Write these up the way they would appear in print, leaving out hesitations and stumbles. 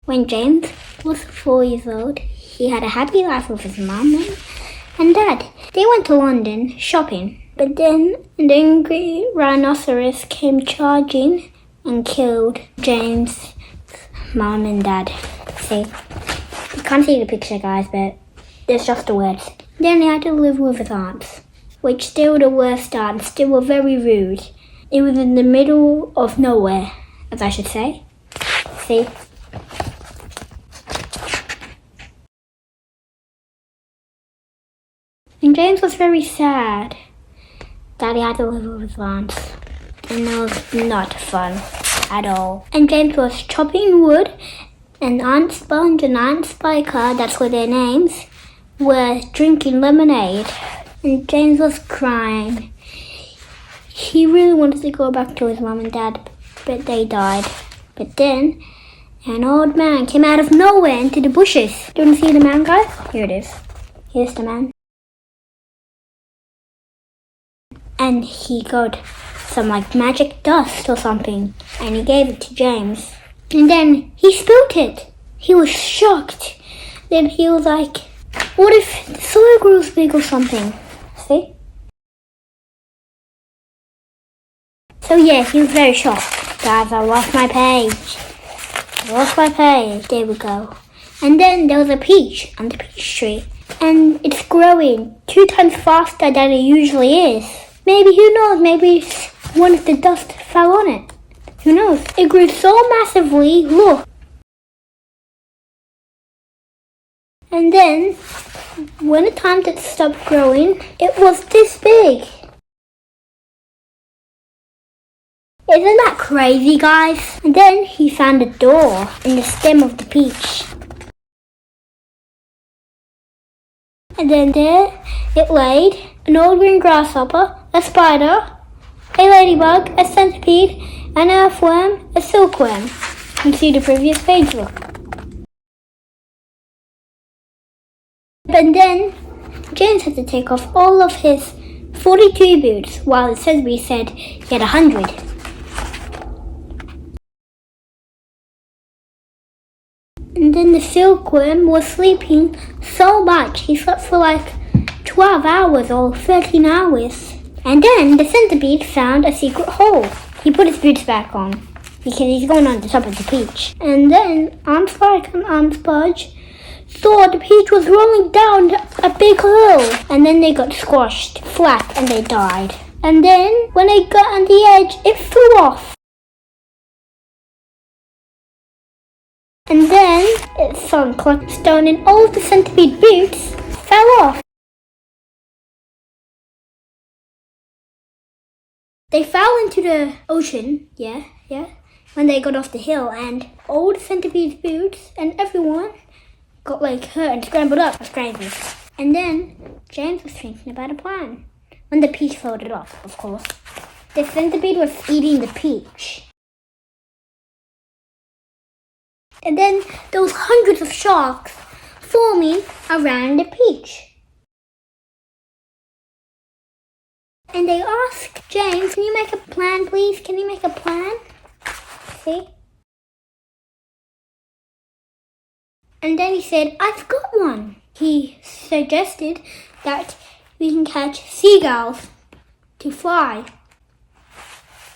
When James was 4 years old, he had a happy life with his mum and dad. They went to London shopping, but then an angry rhinoceros came charging and killed James' mum and dad. See? You can't see the picture, guys, but there's just the words. Then he had to live with his aunts, which they were the worst aunts. They were very rude. It was in the middle of nowhere, as I should say. See? And James was very sad that he had to live with his aunts. And that was not fun at all. And James was chopping wood, and Aunt Sponge and Aunt Spiker, that's what their names, were drinking lemonade. And James was crying. He really wanted to go back to his mum and dad, but they died. But then an old man came out of nowhere into the bushes. Do you want to see the man, guys? Here it is. Here's the man. And he got some magic dust or something, and he gave it to James. And then he spilled it. He was shocked. Then he was like, what if the soil grows big or something? See? So yeah, he was very shocked. Guys, I lost my page. There we go. And then there was a peach on the peach tree. And it's growing 2 times faster than it usually is. Maybe, who knows, maybe one of the dust fell on it. Who knows? It grew so massively, look. And then, when it time to stop growing, it was this big. Isn't that crazy, guys? And then he found a door in the stem of the peach. And then there it laid an old green grasshopper, a spider, a ladybug, a centipede, an earthworm, a silkworm. You can see the previous page, look. But then James had to take off all of his 42 boots, while the centipede said he had 100. And then the silkworm was sleeping so much, he slept for 12 hours or 13 hours. And then the centipede found a secret hole. He put his boots back on because he's going on the top of the peach. And then Aunt Spike and Aunt Spudge thought the peach was rolling down a big hill. And then they got squashed flat and they died. And then when they got on the edge, it flew off. And then it sunk like a stone and all the centipede boots fell off. They fell into the ocean, yeah, when they got off the hill, and all the centipede's boots and everyone got hurt and scrambled up. That's crazy. And then James was thinking about a plan. When the peach floated off, of course. The centipede was eating the peach. And then there was hundreds of sharks forming around the peach. And they asked James, can you make a plan, please? Can you make a plan? See? And then he said, I've got one. He suggested that we can catch seagulls to fly.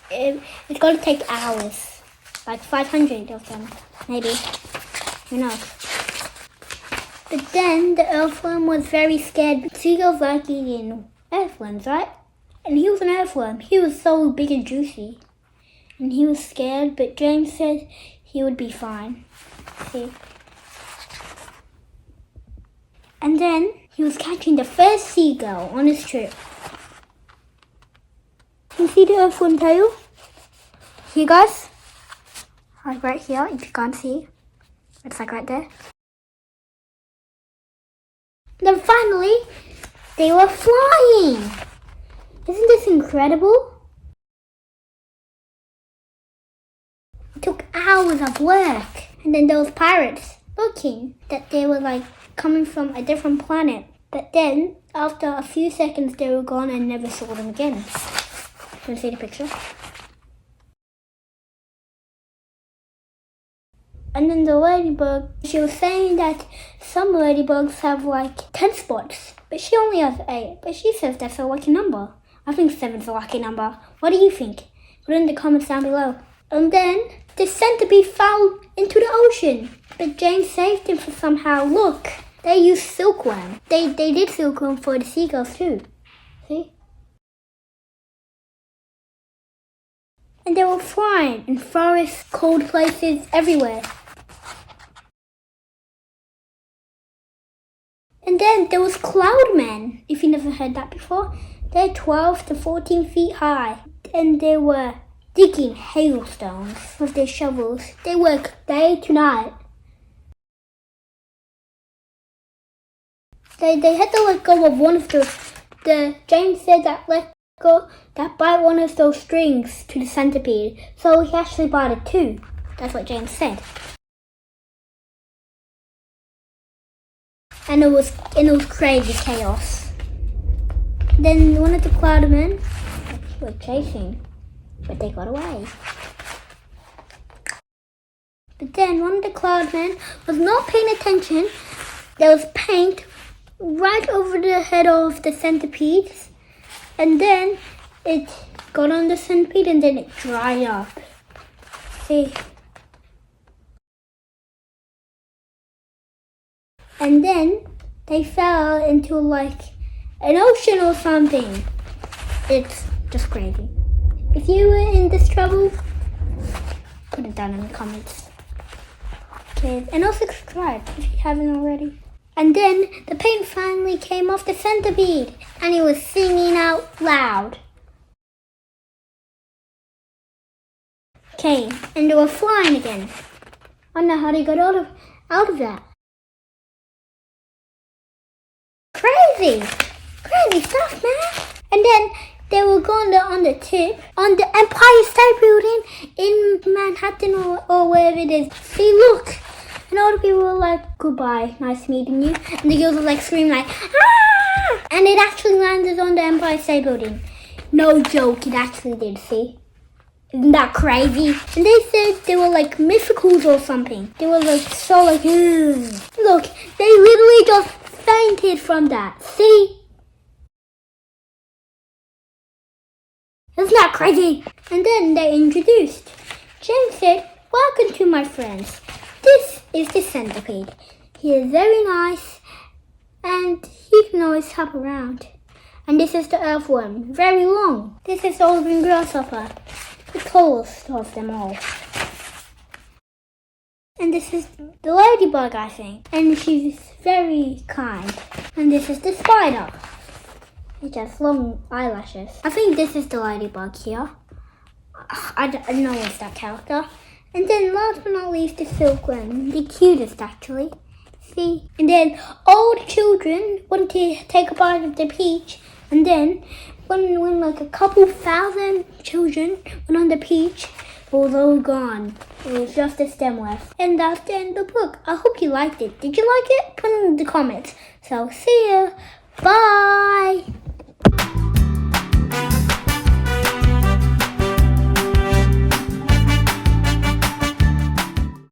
It's going to take hours. 500 of them, maybe. Who knows? But then the earthworm was very scared. Seagulls like eating earthworms, right? And he was an earthworm. He was so big and juicy. And he was scared, but James said he would be fine. See? And then he was catching the first seagull on his trip. Can you see the earthworm tail? Here, guys. Right here, if you can't see. It's right there. Then finally, they were flying. Isn't this incredible? It took hours of work. And then those pirates looking that they were coming from a different planet. But then, after a few seconds, they were gone and never saw them again. Can you see the picture? And then the ladybug, she was saying that some ladybugs have like 10 spots, but she only has 8. But she says that's a lucky number. I think 7's a lucky number. What do you think? Put it in the comments down below. And then the centipede fell into the ocean, but Jane saved him somehow. Look, they used silkworm. They did silkworm for the seagulls too. See? And they were flying in forests, cold places, everywhere. And then there was cloudmen, if you never heard that before. They're 12 to 14 feet high. And they were digging hailstones with their shovels. They work day to night. They had to let go of one of the James said that bite one of those strings to the centipede. So he actually bought it too. That's what James said. And it was crazy chaos. Then one of the cloudmen were chasing, but they got away. But then one of the cloudmen was not paying attention. There was paint right over the head of the centipedes, and then it got on the centipede and then it dried up. See? And then they fell into like an ocean or something. It's just crazy. If you were in this trouble, put it down in the comments. Okay, and also subscribe if you haven't already. And then the paint finally came off the centipede and he was singing out loud. Okay, and they were flying again. I don't know how they got out of that. Crazy stuff, man. And then they were going on the tip on the Empire State Building in Manhattan or wherever it is. See, look. And all the people were like, goodbye, nice meeting you. And the girls were like screaming like, ah! And it actually landed on the Empire State Building. No joke, it actually did, see? Isn't that crazy? And they said they were like mythicals or something. They were like so like, ugh. Look, they literally just fainted from that, see? Isn't that crazy? And then they introduced. James said, welcome to my friends. This is the centipede. He is very nice and he can always hop around. And this is the earthworm, very long. This is the Oregon grasshopper, the tallest of them all. And this is the ladybug, I think. And she's very kind. And this is the spider. It has long eyelashes. I think this is the ladybug here. I don't know what's that character. And then last but not least, the silkworm. The cutest, actually. See? And then all the children wanted to take a bite of the peach. And then when like a couple thousand children went on the peach, it was all gone. It was just a stem left. And that's the end of the book. I hope you liked it. Did you like it? Put it in the comments. So see ya. Bye.